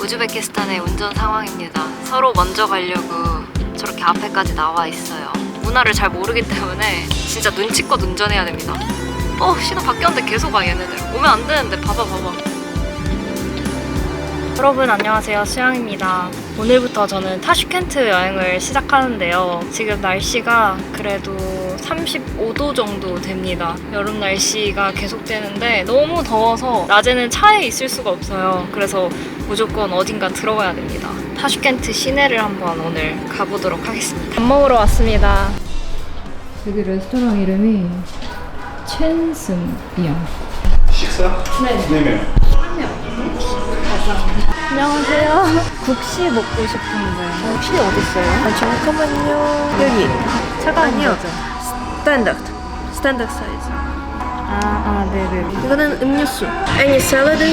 우즈베키스탄의 운전 상황입니다. 서로 먼저 가려고 저렇게 앞에까지 나와 있어요. 문화를 잘 모르기 때문에 진짜 눈치껏 운전해야 됩니다. 신호 바뀌었는데 계속 와 얘네들. 오면 안 되는데 봐봐. 여러분 안녕하세요, 수영입니다. 오늘부터 저는 타슈켄트 여행을 시작하는데요. 지금 날씨가 그래도 35도 정도 됩니다. 여름 날씨가 계속되는데 너무 더워서 낮에는 차에 있을 수가 없어요. 그래서 무조건 어딘가 들어가야 됩니다. 타슈켄트 시내를 한번 오늘 가보도록 하겠습니다. 밥 먹으러 왔습니다. 여기 레스토랑 이름이 첸슨이야. 식사? 네. 안녕하세요. 국시 먹고 싶은데 국시 어딨어요? 잠깐만요. 여기 차가 아니요. 스탠다드 사이즈. 네네. 이거는 음료수. 아니 샐러드.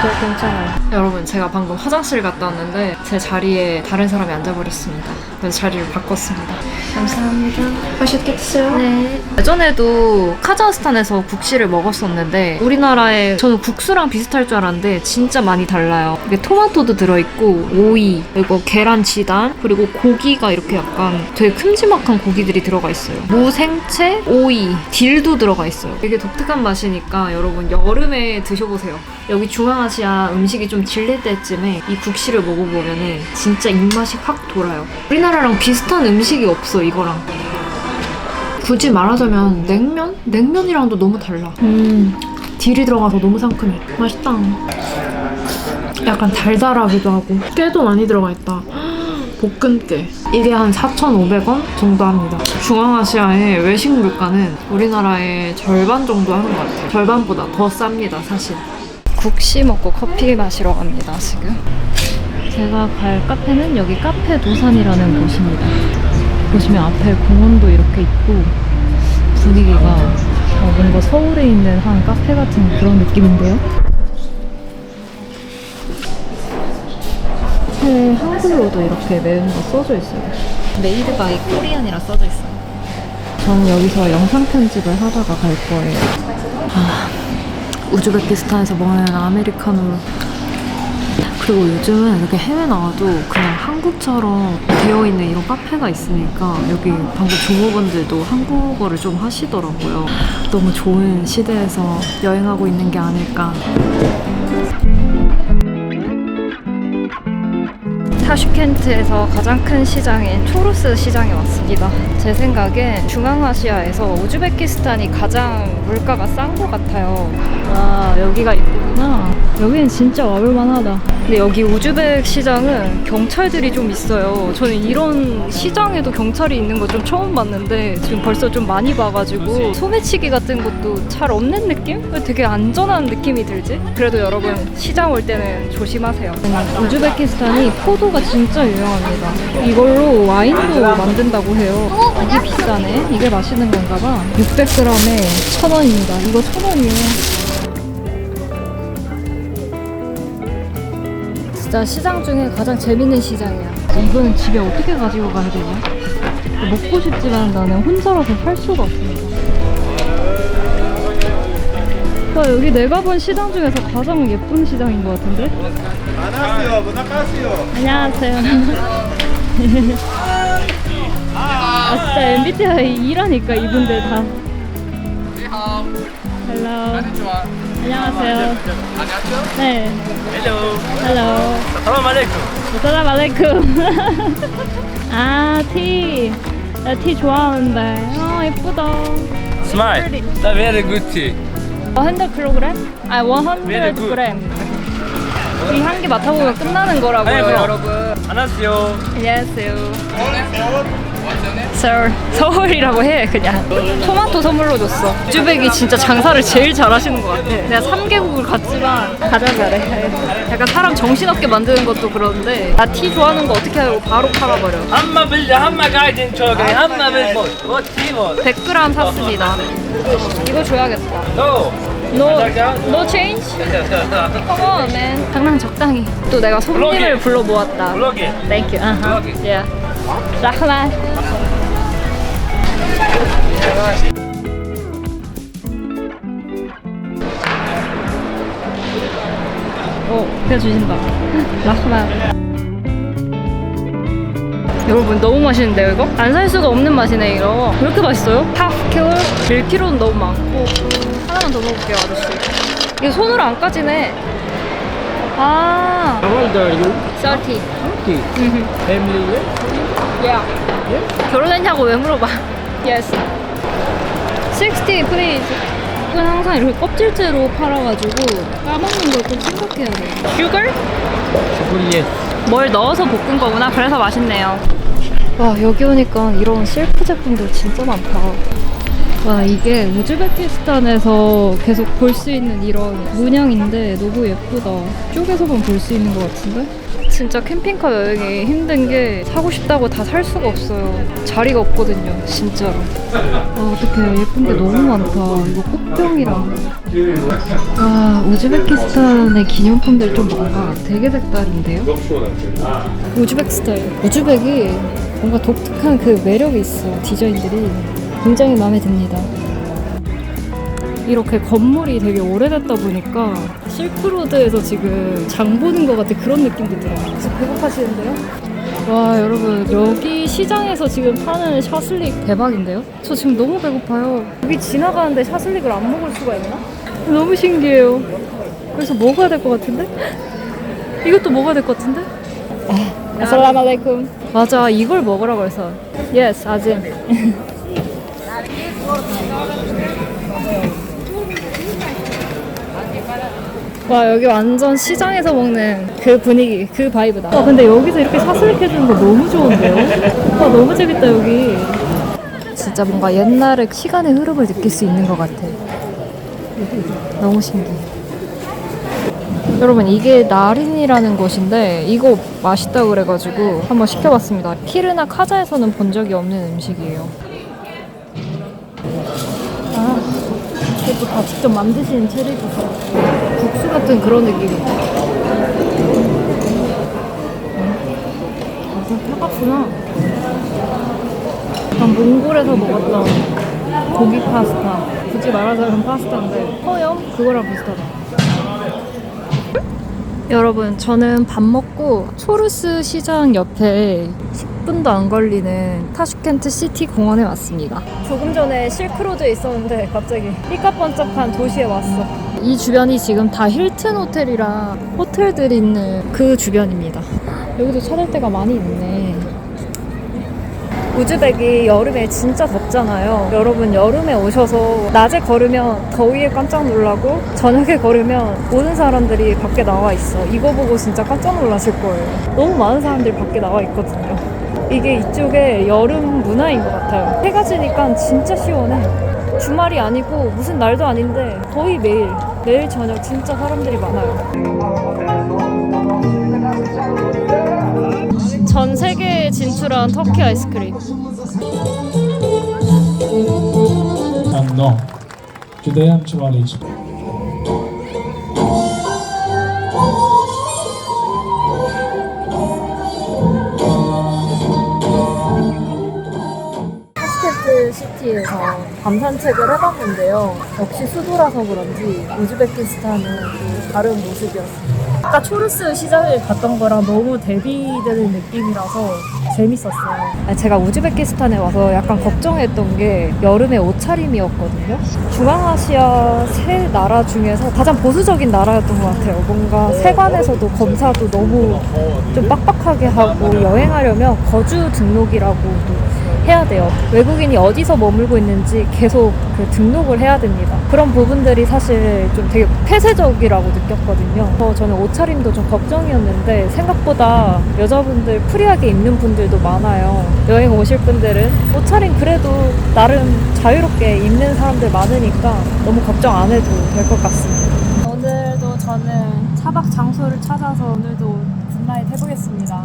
그거 괜찮아요. 여러분, 제가 방금 화장실 갔다 왔는데 제 자리에 다른 사람이 앉아버렸습니다. 그래서 자리를 바꿨습니다. 감사합니다. 맛있게 드세요. 네. 예전에도 카자흐스탄에서 국시를 먹었었는데 우리나라에 저는 국수랑 비슷할 줄 알았는데 진짜 많이 달라요. 이게 토마토도 들어있고 오이, 그리고 계란 지단, 그리고 고기가 이렇게 약간 되게 큼지막한 고기들이 들어가 있어요. 무, 생채, 오이, 딜도 들어가 있어요. 되게 독특한 맛이니까 여러분 여름에 드셔보세요. 여기 중앙아시아 음식이 좀 질릴 때쯤에 이 국시를 먹어보면은 진짜 입맛이 확 돌아요. 우리나라랑 비슷한 음식이 없어, 이거랑. 굳이 말하자면 냉면? 냉면이랑도 너무 달라. 딜이 들어가서 너무 상큼해. 맛있다. 약간 달달하기도 하고 깨도 많이 들어가 있다. 볶음깨. 이게 한 4,500원 정도 합니다. 중앙아시아의 외식 물가는 우리나라의 절반 정도 하는 것 같아요. 절반보다 더 쌉니다, 사실. 국시 먹고 커피 마시러 갑니다, 지금. 제가 갈 카페는 여기 카페 도산이라는 곳입니다. 보시면 앞에 공원도 이렇게 있고 분위기가 뭔가 서울에 있는 한 카페 같은 그런 느낌인데요. 한글로도 이렇게 메뉴가 써져 있어요. 메이드 바이 코리안이라 써져 있어요. 저는 여기서 영상 편집을 하다가 갈 거예요. 우즈베키스탄에서 먹는 아메리카노. 그리고 요즘은 이렇게 해외 나와도 그냥 한국처럼 되어있는 이런 카페가 있으니까 여기 방금 종업원들도 한국어를 좀 하시더라고요. 너무 좋은 시대에서 여행하고 있는 게 아닐까. 타슈켄트에서 가장 큰 시장인 초루스 시장에 왔습니다. 제 생각엔 중앙아시아에서 우즈베키스탄이 가장 물가가 싼 것 같아요. 와, 여기가 이쁘구나. 여기는 진짜 와볼만 하다. 근데 여기 우즈벡 시장은 경찰들이 좀 있어요. 저는 이런 시장에도 경찰이 있는 거 좀 처음 봤는데 지금 벌써 좀 많이 봐가지고 소매치기 같은 것도 잘 없는 느낌? 되게 안전한 느낌이 들지? 그래도 여러분 시장 올 때는 조심하세요. 우즈베키스탄이 포도가 진짜 유명합니다. 이걸로 와인도 만든다고 해요. 이게 비싸네. 이게 맛있는 건가 봐. 600g에 1,000원입니다. 이거 1,000원이에요. 진짜 시장 중에 가장 재밌는 시장이야. 이거는 집에 어떻게 가지고 가야 되냐? 먹고 싶지만 나는 혼자라서 살 수가 없습니다. 와, 여기 내가 본 시장 중에서 가장 예쁜 시장인 것 같은데? 안녕하세요. 진짜 MBTI 일하니까 이분들 다. 헬로. 안녕하세요. 네. 헬로. 사람 알레이쿰. 티. 나 티 좋아하는데. 예쁘다. Smile. That's very good tea. 100kg? 100g. 이 한 개 맡아보면 끝나는 거라고요, 여러분. 안녕하세요. 안녕하세요. 서울이라고 해, 그냥. 토마토 선물로 줬어. 우즈벡이 진짜 장사를 제일 잘하시는 것 같아. 내가 3개국을 갔지만 가장 잘해. 약간 사람 정신없게 만드는 것도 그런데 나 티 좋아하는 거 어떻게 하고 바로 팔아버려. 100g 샀습니다. 이거 줘야겠다. No change? Come on, man. 장난 적당히. 또 내가 손님을 불러 모았다. Thank you. Yeah. 라흐만. 그냥 주신다. 라흐마. 여러분 너무 맛있는데요 이거? 안 살 수가 없는 맛이네 이거. 왜 이렇게 맛있어요? 하프킬로? 1kg는 너무 많고. 하나만 더 먹을게요 아저씨. 이거 손으로 안 까지네. 아. How old are you? 30. 30. Family? Yeah. 결혼했냐고 왜 물어봐. Yes. 60 please. 이건 항상 이렇게 껍질째로 팔아가지고 까먹는 걸 꼭 생각해야 돼. Sugar? Yes. 뭘 넣어서 볶은 거구나. 그래서 맛있네요. 와, 여기 오니까 이런 실크 제품들 진짜 많다. 와, 이게 우즈베키스탄에서 계속 볼 수 있는 이런 문양인데 너무 예쁘다. 쪽에서만 볼 수 있는 것 같은데? 진짜 캠핑카 여행이 힘든 게 사고 싶다고 다 살 수가 없어요. 자리가 없거든요, 진짜로. 아, 어떡해. 예쁜 게 너무 많다. 이거 꽃병이랑. 와, 우즈베키스탄의 기념품들 좀 뭔가 되게 색다른데요? 우즈벡 스타일. 우즈벡이 뭔가 독특한 그 매력이 있어. 디자인들이 굉장히 마음에 듭니다. 이렇게 건물이 되게 오래됐다 보니까 실크로드에서 지금 장 보는 것 같은 그런 느낌도 들어요. 그래서 배고파지는데요? 와, 여러분 여기 시장에서 지금 파는 샤슬릭 대박인데요? 저 지금 너무 배고파요. 여기 지나가는데 샤슬릭을 안 먹을 수가 있나? 너무 신기해요. 그래서 먹어야 될 것 같은데? 이것도 먹어야 될 것 같은데? 아살라말레이쿰. 맞아, 이걸 먹으라고 해서. Yes, 아짐. 와, 여기 완전 시장에서 먹는 그 분위기, 그 바이브다. 와, 근데 여기서 이렇게 샤슬릭 해주는 거 너무 좋은데요? 와, 너무 재밌다 여기. 진짜 뭔가 옛날의 시간의 흐름을 느낄 수 있는 것 같아. 너무 신기해. 여러분, 이게 나린이라는 곳인데 이거 맛있다고 그래가지고 한번 시켜봤습니다. 키르나 카자에서는 본 적이 없는 음식이에요. 아, 이것도 다 직접 만드시는 체리 주스. 국수 같은 그런 느낌이에요. 아, 차갑구나. 약간 몽골에서 먹었던 고기 파스타. 굳이 말하자면 파스타인데 허염? 그거랑 비슷하다. 여러분, 저는 밥 먹고 초르스 시장 옆에 10분도 안 걸리는 타슈켄트 시티 공원에 왔습니다. 조금 전에 실크로드에 있었는데 갑자기 삐까뻔쩍한 도시에 왔어. 이 주변이 지금 다 힐튼 호텔이랑 호텔들이 있는 그 주변입니다. 여기도 찾을 데가 많이 있네. 우즈벡이 여름에 진짜 덥잖아요. 여러분, 여름에 오셔서 낮에 걸으면 더위에 깜짝 놀라고 저녁에 걸으면 모든 사람들이 밖에 나와 있어. 이거 보고 진짜 깜짝 놀라실 거예요. 너무 많은 사람들이 밖에 나와 있거든요. 이게 이쪽에 여름 문화인 것 같아요. 해가 지니까 진짜 시원해. 주말이 아니고 무슨 날도 아닌데 거의 매일 저녁 진짜 사람들이 많아요. 전 세계에 진출한 터키 아이스크림. No. Judean Chuvalic. 타슈켄트 시티에서 밤 산책을 해봤는데요. 역시 수도라서 그런지 우즈베키스탄은 또 다른 모습이었어요. 아까 초르스 시장을 갔던 거랑 너무 대비되는 느낌이라서 재밌었어요. 제가 우즈베키스탄에 와서 약간 걱정했던 게 여름에 옷차림이었거든요. 중앙아시아 세 나라 중에서 가장 보수적인 나라였던 것 같아요. 뭔가 세관에서도 검사도 너무 좀 빡빡하게 하고, 여행하려면 거주 등록이라고도 해야 돼요. 외국인이 어디서 머물고 있는지 계속 그 등록을 해야 됩니다. 그런 부분들이 사실 좀 되게 폐쇄적이라고 느꼈거든요. 그래서 저는 옷차림도 좀 걱정이었는데 생각보다 여자분들 프리하게 입는 분들도 많아요. 여행 오실 분들은 옷차림 그래도 나름 자유롭게 입는 사람들 많으니까 너무 걱정 안 해도 될 것 같습니다. 오늘도 저는 차박 장소를 찾아서 오늘도 굿나잇 해보겠습니다.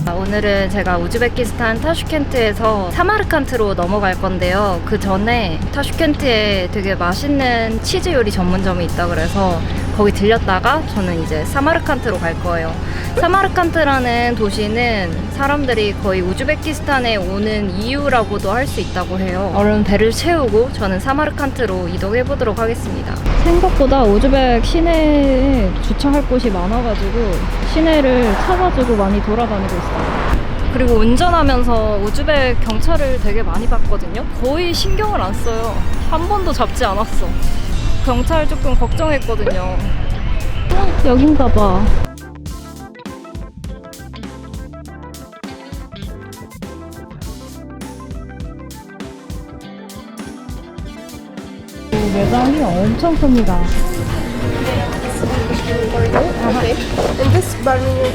오늘은 제가 우즈베키스탄 타슈켄트에서 사마르칸트로 넘어갈 건데요. 그 전에 타슈켄트에 되게 맛있는 치즈 요리 전문점이 있다 그래서 거기 들렸다가 저는 이제 사마르칸트로 갈 거예요. 사마르칸트라는 도시는 사람들이 거의 우즈베키스탄에 오는 이유라고도 할 수 있다고 해요. 얼른 배를 채우고 저는 사마르칸트로 이동해 보도록 하겠습니다. 생각보다 우즈벡 시내에 주차할 곳이 많아가지고 시내를 차가지고 많이 돌아다니고 있어요. 그리고 운전하면서 우즈벡 경찰을 되게 많이 봤거든요. 거의 신경을 안 써요. 한 번도 잡지 않았어. 경찰 조금 걱정했거든요. 여긴가 봐. 매장이 엄청 큽니다. Okay. And this barney.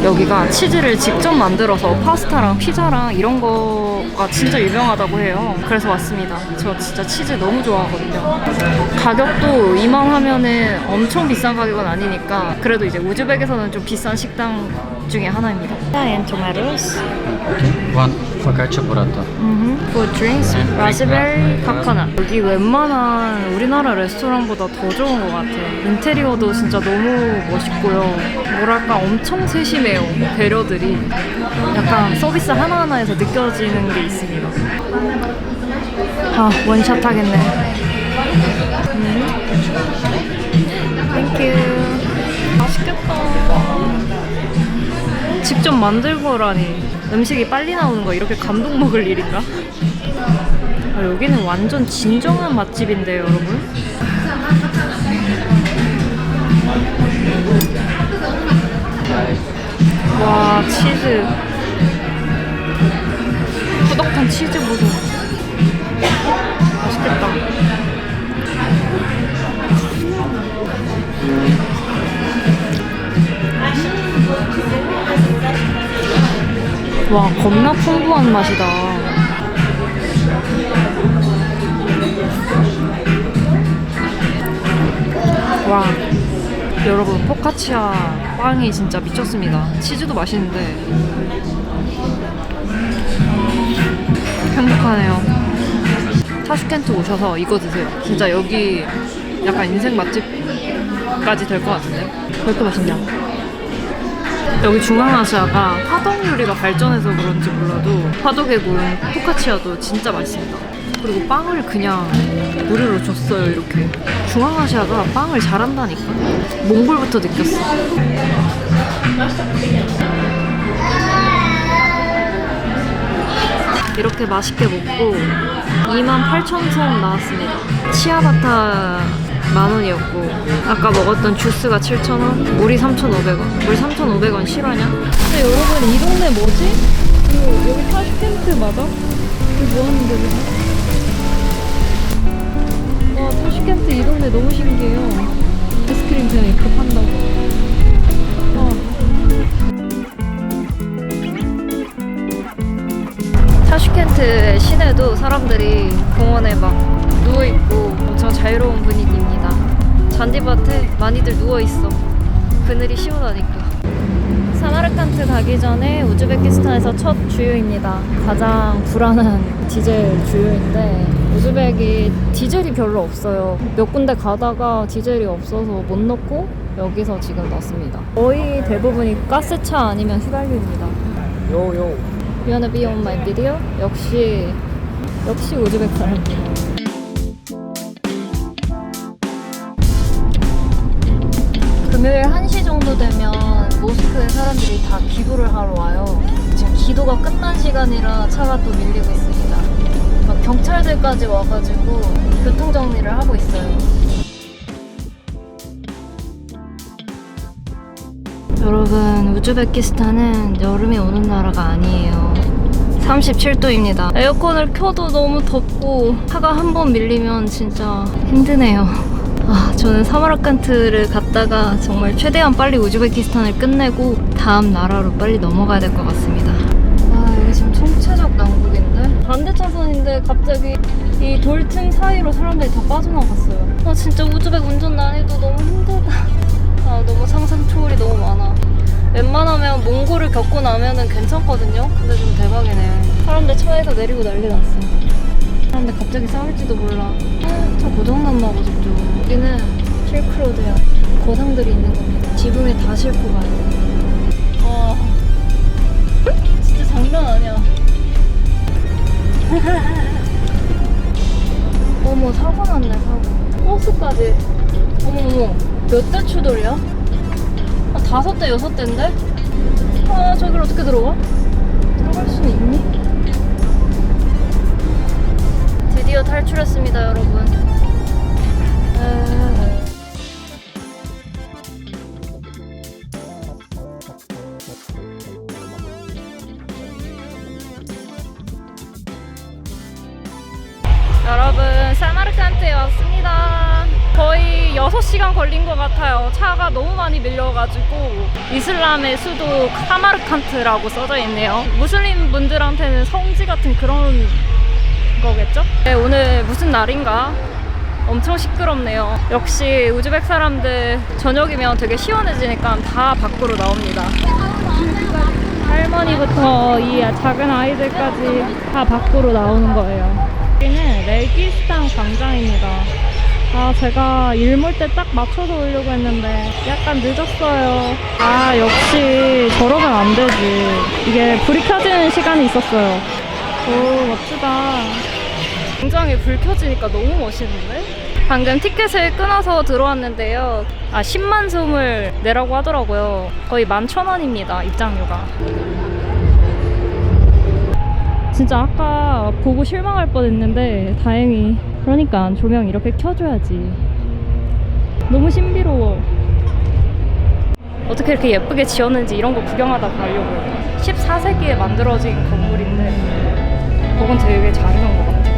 여기가 치즈를 직접 만들어서 파스타랑 피자랑 이런 거가 진짜 유명하다고 해요. 그래서 왔습니다. 저 진짜 치즈 너무 좋아하거든요. 가격도 이만하면은 엄청 비싼 가격은 아니니까 그래도 이제 우즈벡에서는 좀 비싼 식당 중에 하나입니다. And tomatoes. One focaccia burrata. Food drinks, raspberry, coconut. 여기 웬만한 우리나라 레스토랑보다 더 좋은 것 같아요. 인테리어도 진짜 너무 멋있고요. 뭐랄까 엄청 세심해요. 배려들이. 약간 서비스 하나하나에서 느껴지는 게 있습니다. 아, 원샷 하겠네. 땡큐. 맛있겠다. 직접 만들고라니. 음식이 빨리 나오는 거 이렇게 감동 먹을 일인가? 아, 여기는 완전 진정한 맛집인데요, 여러분. 와, 치즈. 꾸덕한 치즈 보소. 맛있겠다. 와, 겁나 풍부한 맛이다. 와, 여러분, 포카치아 빵이 진짜 미쳤습니다. 치즈도 맛있는데 행복하네요. 타슈켄트 오셔서 이거 드세요. 진짜 여기 약간 인생 맛집까지 될 것 같은데. 왜 이렇게 맛있냐? 여기 중앙아시아가 화덕 요리가 발전해서 그런지 몰라도 화덕에 구운 포카치아도 진짜 맛있습니다. 그리고 빵을 그냥 무료로 줬어요. 이렇게 중앙아시아가 빵을 잘한다니까. 몽골부터 느꼈어. 이렇게 맛있게 먹고 28,000성 나왔습니다. 치아바타 10,000원이었고 아까 먹었던 주스가 7,000원, 물이 3,500원. 물 3,500원 실화냐? 근데 여러분, 이 동네 뭐지? 여기 타슈켄트 맞아? 여기 뭐하는 데지? 와, 타슈켄트 이 동네 너무 신기해요. 아이스크림 그냥 이렇게 판다고. 타슈켄트 시내도 사람들이 공원에 막 누워있고 엄청 자유로운 분위기입니다. 잔디밭에 많이들 누워있어. 그늘이 시원하니까. 사마르칸트 가기 전에 우즈베키스탄에서 첫 주유입니다. 가장 불안한 디젤 주유인데 우즈벡이 디젤이 별로 없어요. 몇 군데 가다가 디젤이 없어서 못 넣고 여기서 지금 넣습니다. 거의 대부분이 가스차 아니면 휘발유입니다. 요요. You wanna be on my video? 역시 우즈벡 사람이에요. 금요일 1시 정도 되면 모스크에 사람들이 다 기도를 하러 와요. 지금 기도가 끝난 시간이라 차가 또 밀리고 있습니다. 막 경찰들까지 와가지고 교통정리를 하고 있어요. 여러분, 우즈베키스탄은 여름이 오는 나라가 아니에요. 37도입니다. 에어컨을 켜도 너무 덥고 차가 한 번 밀리면 진짜 힘드네요. 아, 저는 사마르칸트를 갔다가 정말 최대한 빨리 우즈베키스탄을 끝내고 다음 나라로 빨리 넘어가야 될 것 같습니다. 아, 여기 지금 총체적 난국인데? 반대 차선인데 갑자기 이 돌틈 사이로 사람들이 다 빠져나갔어요. 아, 진짜 우즈벡 운전 난이도 너무 힘들다. 아, 너무 상상 초월이 너무 많아. 웬만하면 몽골을 겪고 나면은 괜찮거든요. 근데 좀 대박이네. 사람들 차에서 내리고 난리 났어. 사람들 갑자기 싸울지도 몰라. 저 고장났나 봐 저쪽. 여기는 실크로드야. 고상들이 있는 겁니다. 지붕에 다 싣고 가요. 진짜 장난 아니야. 어머, 사고 났네, 사고. 버스까지. 어머어머, 몇 대 추돌이야? 5대, 6대인데? 저길 어떻게 들어가? 들어갈 수는 있니? 드디어 탈출했습니다, 여러분. 여러분, 사마르칸트에 왔습니다. 거의 6시간 걸린 것 같아요. 차가 너무 많이 밀려가지고. 이슬람의 수도 사마르칸트라고 써져 있네요. 무슬림 분들한테는 성지 같은 그런 거겠죠? 네, 오늘 무슨 날인가? 엄청 시끄럽네요. 역시 우즈벡 사람들 저녁이면 되게 시원해지니까 다 밖으로 나옵니다. 할머니부터 이 작은 아이들까지 다 밖으로 나오는 거예요. 여기는 레기스탄 광장입니다. 제가 일 몰 때 딱 맞춰서 오려고 했는데 약간 늦었어요. 역시 저러면 안 되지. 이게 불이 켜지는 시간이 있었어요. 오, 멋지다. 굉장히 불 켜지니까 너무 멋있는데? 방금 티켓을 끊어서 들어왔는데요. 10만 솜을 내라고 하더라고요. 거의 11,000원입니다, 입장료가. 진짜 아까 보고 실망할 뻔했는데 다행히. 그러니까 조명 이렇게 켜줘야지. 너무 신비로워. 어떻게 이렇게 예쁘게 지었는지 이런 거 구경하다 가려고요. 14세기에 만들어진 건물인데 그건 되게 잘 해놓은 것 같아요.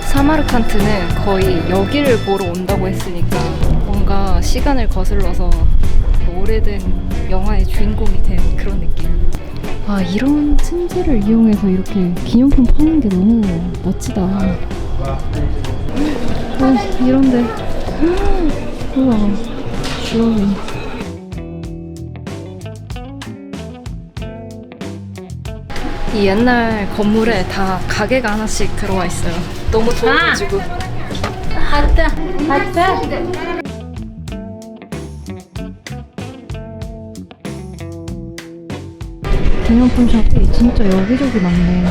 사마르칸트는 거의 여기를 보러 온다고 했으니까 뭔가 시간을 거슬러서 오래된 영화의 주인공이 된 그런 느낌. 이런 틈새를 이용해서 이렇게 기념품 파는 게 너무 멋지다. 이런데. 우와, 주얼리. 이 옛날 건물에 다 가게가 하나씩 들어와 있어요. 너무 더워가지고. 기념품 샵이 진짜 여기저기 많네.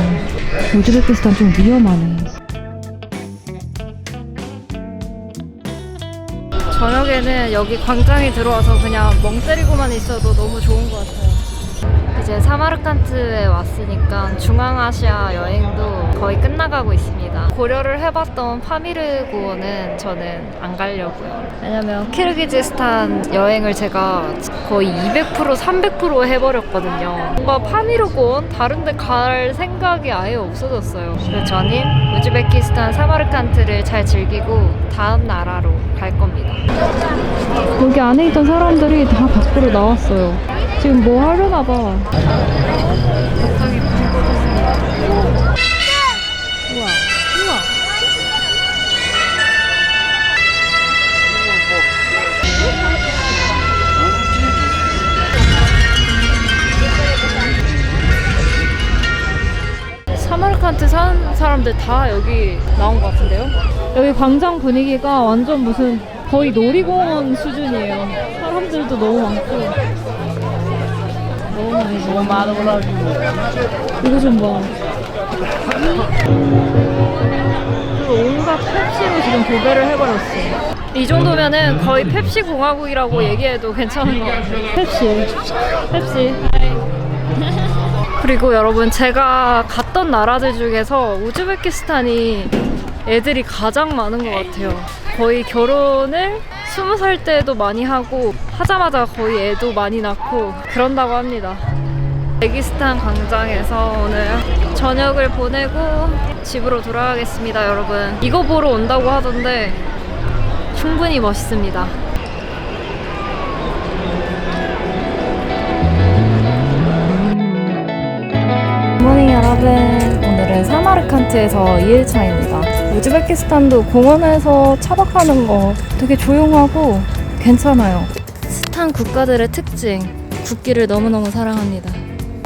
우즈베키스탄 좀 위험하네. 저녁에는 여기 광장에 들어와서 그냥 멍 때리고만 있어도 너무 좋은 것 같아요. 이제 사마르칸트에 왔으니까 중앙아시아 여행도 거의 끝나가고 있습니다. 고려를 해봤던 파미르고원은 저는 안 가려고요. 왜냐면 키르기즈스탄 여행을 제가 거의 200% 300% 해버렸거든요. 뭔가 파미르고원 다른 데 갈 생각이 아예 없어졌어요. 그래서 저는 우즈베키스탄 사마르칸트를 잘 즐기고 다음 나라로 갈 겁니다. 여기 안에 있던 사람들이 다 밖으로 나왔어요. 지금 뭐 하려나 봐. 갑자기 불이 꺼졌습니다. 우와, 우와. 사마르칸트 사는 사람들 다 여기 나온 것 같은데요? 여기 광장 분위기가 완전 무슨 거의 놀이공원 수준이에요. 사람들도 너무 많고. 너무 많아. 이거 좀 봐. 그리고 온갖 펩시로 지금 도배를 해버렸어. 이 정도면은 거의 펩시 공화국이라고 얘기해도 괜찮은 것 같아요. 펩시. 그리고 여러분, 제가 갔던 나라들 중에서 우즈베키스탄이 애들이 가장 많은 것 같아요. 거의 결혼을 20살 때도 많이 하고 하자마자 거의 애도 많이 낳고 그런다고 합니다. 레기스탄 광장에서 오늘 저녁을 보내고 집으로 돌아가겠습니다. 여러분, 이거 보러 온다고 하던데 충분히 멋있습니다. 굿모닝 여러분, 오늘은 사마르칸트에서 2일차입니다. 우즈베키스탄도 공원에서 차박하는 거 되게 조용하고 괜찮아요. 스탄 국가들의 특징, 국기를 너무너무 사랑합니다.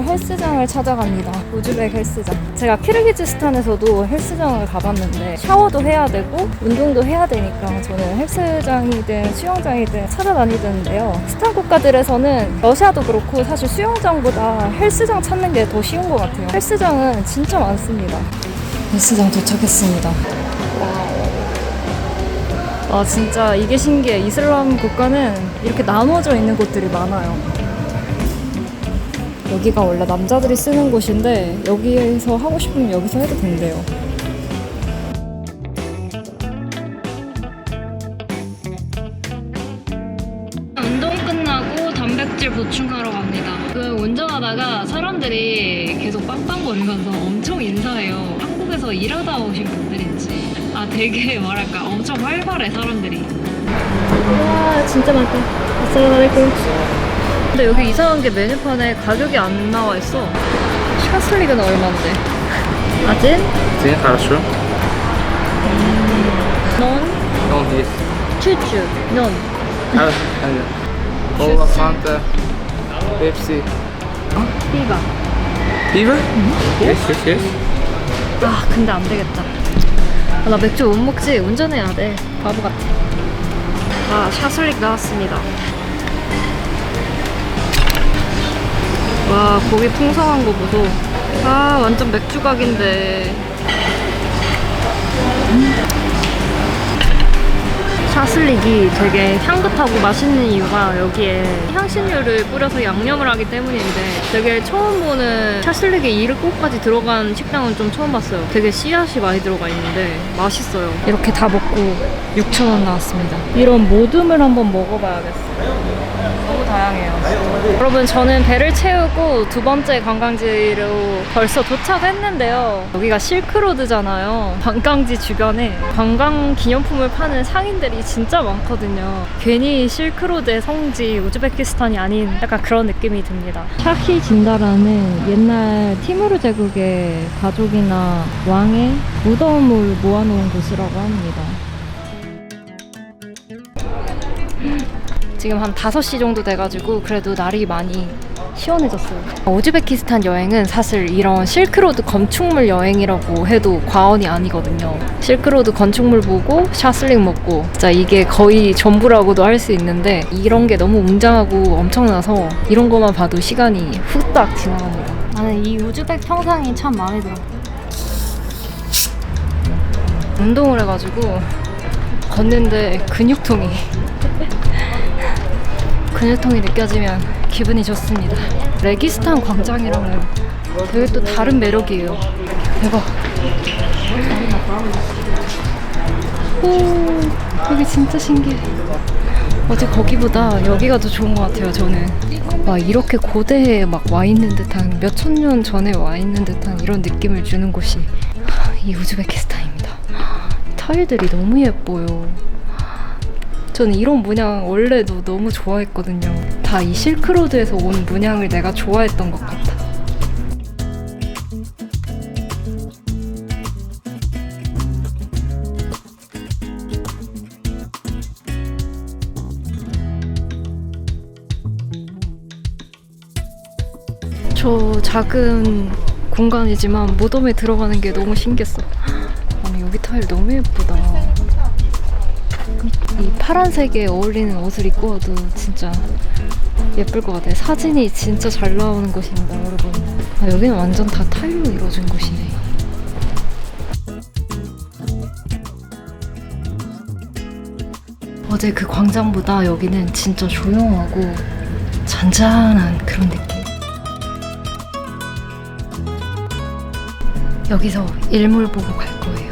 헬스장을 찾아갑니다. 우즈벡 헬스장. 제가 키르기즈스탄에서도 헬스장을 가봤는데 샤워도 해야 되고 운동도 해야 되니까 저는 헬스장이든 수영장이든 찾아다니던데요. 스탄 국가들에서는 러시아도 그렇고 사실 수영장보다 헬스장 찾는 게 더 쉬운 것 같아요. 헬스장은 진짜 많습니다. 헬스장 도착했습니다. 와, 진짜 이게 신기해. 이슬람 국가는 이렇게 나눠져 있는 곳들이 많아요. 여기가 원래 남자들이 쓰는 곳인데 여기에서 하고 싶으면 여기서 해도 된대요. 운동 끝나고 단백질 보충하러 갑니다. 운전하다가 사람들이 계속 빵빵거리면서 엄청 인사해요. 한국에서 일하다 오신 분들인지 되게 뭐랄까 엄청 활발해 사람들이. 와 진짜 많다. 아싸라말이쿰. 근데 여기 이상한 게 메뉴판에 가격이 안 나와 있어. 샤슬릭은 얼마인데? 아진? Один, хорошо. 넌? Он есть. 츄츄. 넌? Кола, фанта, пепси. 삐바. Пиво? Есть. 아 근데 안 되겠다. 나 맥주 못 먹지. 운전해야 돼. 바보 같아. 샤슬릭 나왔습니다. 와 고기 풍성한 거 보소. 완전 맥주각인데. 샤슬릭이 되게 향긋하고 맛있는 이유가 여기에 향신료를 뿌려서 양념을 하기 때문인데 되게 처음 보는 샤슬릭에 2르꼬까지 들어간 식당은 좀 처음 봤어요. 되게 씨앗이 많이 들어가 있는데 맛있어요. 이렇게 다 먹고 6,000원 나왔습니다. 이런 모듬을 한번 먹어봐야겠어요. 너무 다양해요. 여러분 저는 배를 채우고 두 번째 관광지로 벌써 도착했는데요. 여기가 실크로드잖아요. 관광지 주변에 관광 기념품을 파는 상인들이 진짜 많거든요. 괜히 실크로드의 성지 우즈베키스탄이 아닌 약간 그런 느낌이 듭니다. 샤히 진다라는 옛날 티무르 제국의 가족이나 왕의 무덤을 모아놓은 곳이라고 합니다. 지금 한 5시 정도 돼가지고 그래도 날이 많이 시원해졌어요. 우즈베키스탄 여행은 사실 이런 실크로드 건축물 여행이라고 해도 과언이 아니거든요. 실크로드 건축물 보고 샤슬릭 먹고 진짜 이게 거의 전부라고도 할 수 있는데 이런 게 너무 웅장하고 엄청나서 이런 것만 봐도 시간이 후딱 지나갑니다. 나는 이 우즈벡 평상이 참 마음에 들어. 운동을 해가지고 걷는데 근육통이 느껴지면 기분이 좋습니다. 레기스탄 광장이랑은 되게 또 다른 매력이에요. 대박. 오, 여기 진짜 신기해. 어제 거기보다 여기가 더 좋은 것 같아요, 저는. 와, 이렇게 고대에 막 와 있는 듯한, 몇천 년 전에 와 있는 듯한 이런 느낌을 주는 곳이 이 우즈베키스탄입니다. 타일들이 너무 예뻐요. 저는 이런 문양 원래도 너무 좋아했거든요. 다 이 실크로드에서 온 문양을 내가 좋아했던 것 같아. 저 작은 공간이지만 무덤에 들어가는 게 너무 신기했어. 아니 여기 타일 너무 예쁘다. 이 파란색에 어울리는 옷을 입고 와도 진짜 예쁠 것 같아요. 사진이 진짜 잘 나오는 곳입니다, 여러분. 여기는 완전 다 타일로 이루어진 곳이네. 어제 그 광장보다 여기는 진짜 조용하고 잔잔한 그런 느낌. 여기서 일몰 보고 갈 거예요.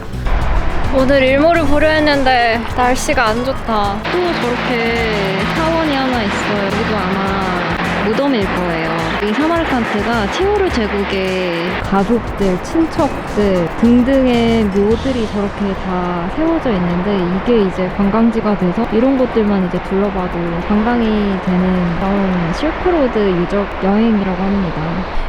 오늘 일몰을 보려 했는데 날씨가 안 좋다. 또 저렇게 사원이 하나 있어요. 여기도 아마 무덤일 거예요. 이 사마르칸트가 티무르 제국의 가족들, 친척들 등등의 묘들이 저렇게 다 세워져 있는데 이게 이제 관광지가 돼서 이런 곳들만 이제 둘러봐도 관광이 되는 그런 실크로드 유적 여행이라고 합니다.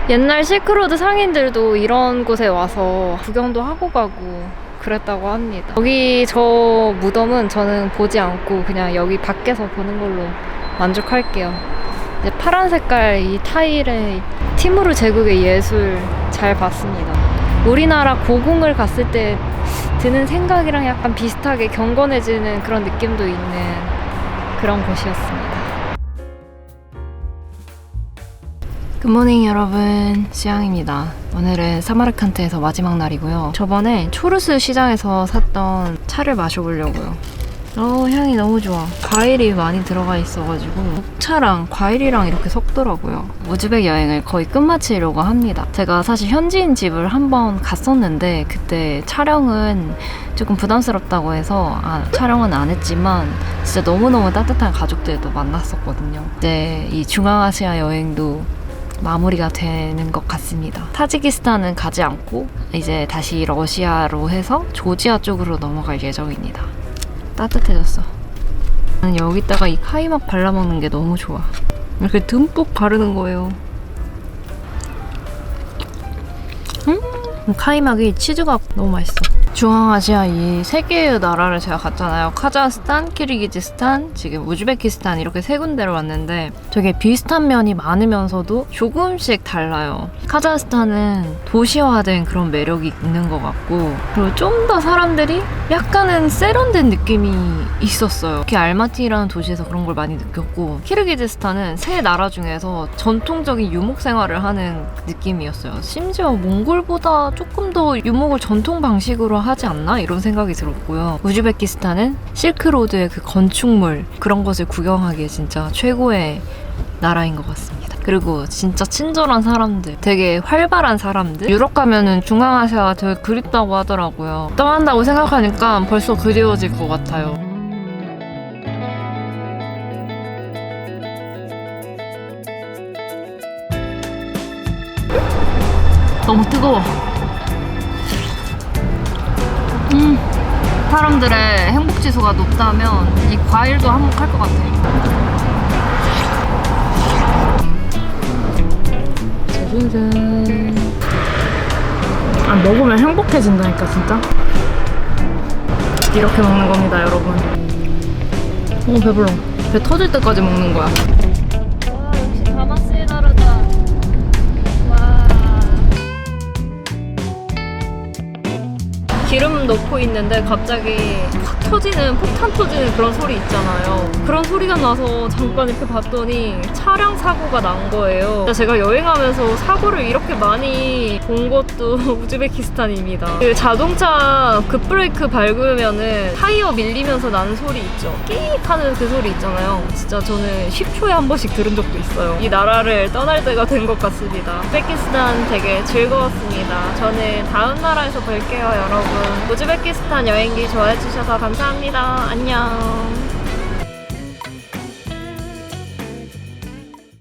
옛날 실크로드 상인들도 이런 곳에 와서 구경도 하고 가고 그랬다고 합니다. 여기 저 무덤은 저는 보지 않고 그냥 여기 밖에서 보는 걸로 만족할게요. 이제 파란 색깔 이 타일의 티무르 제국의 예술 잘 봤습니다. 우리나라 고궁을 갔을 때 드는 생각이랑 약간 비슷하게 경건해지는 그런 느낌도 있는 그런 곳이었습니다. 굿모닝 여러분, 수양입니다. 오늘은 사마르칸트에서 마지막 날이고요. 저번에 초르스 시장에서 샀던 차를 마셔보려고요. 향이 너무 좋아. 과일이 많이 들어가 있어가지고 녹차랑 과일이랑 이렇게 섞더라고요. 우즈벡 여행을 거의 끝마치려고 합니다. 제가 사실 현지인 집을 한번 갔었는데 그때 촬영은 조금 부담스럽다고 해서 촬영은 안 했지만 진짜 너무너무 따뜻한 가족들도 만났었거든요. 이제 이 중앙아시아 여행도 마무리가 되는 것 같습니다. 타지키스탄은 가지 않고 이제 다시 러시아로 해서 조지아 쪽으로 넘어갈 예정입니다. 따뜻해졌어. 나는 여기다가 이 카이막 발라먹는 게 너무 좋아. 이렇게 듬뿍 바르는 거예요. 카이막이 치즈가 너무 맛있어. 중앙아시아 이 세 개의 나라를 제가 갔잖아요. 카자흐스탄, 키르기즈스탄, 지금 우즈베키스탄 이렇게 세 군데를 왔는데 되게 비슷한 면이 많으면서도 조금씩 달라요. 카자흐스탄은 도시화된 그런 매력이 있는 것 같고 그리고 좀 더 사람들이 약간은 세련된 느낌이 있었어요. 특히 알마티라는 도시에서 그런 걸 많이 느꼈고 키르기즈스탄은 세 나라 중에서 전통적인 유목 생활을 하는 느낌이었어요. 심지어 몽골보다 조금 더 유목을 전통 방식으로 하지 않나? 이런 생각이 들었고요. 우즈베키스탄은 실크로드의 그 건축물 그런 것을 구경하기에 진짜 최고의 나라인 것 같습니다. 그리고 진짜 친절한 사람들, 되게 활발한 사람들. 유럽 가면은 중앙아시아가 되게 그립다고 하더라고요. 떠난다고 생각하니까 벌써 그리워질 것 같아요. 너무 뜨거워. 사람들의 행복지수가 높다면 이 과일도 한몫할 것 같아요. 짜잔. 먹으면 행복해진다니까 진짜. 이렇게 먹는 겁니다 여러분. 배불러. 배 터질 때까지 먹는 거야. 와 역시 다마스의 나라다. 와. 기름 넣고 있는데 갑자기 팍 터지는, 폭탄 터지는 그런 소리 있잖아요. 그런 소리가 나서 잠깐 이렇게 봤더니 차량 사고가 난 거예요. 제가 여행하면서 사고를 이렇게 많이 본 것도 우즈베키스탄입니다. 그 자동차 급브레이크 밟으면은 타이어 밀리면서 나는 소리 있죠. 끼익 하는 그 소리 있잖아요. 진짜 저는 10초에 한 번씩 들은 적도 있어요. 이 나라를 떠날 때가 된 것 같습니다. 우즈베키스탄 되게 즐거웠습니다. 저는 다음 나라에서 뵐게요 여러분. 우즈베키스탄 여행기 좋아해주셔서 감사합니다. 안녕.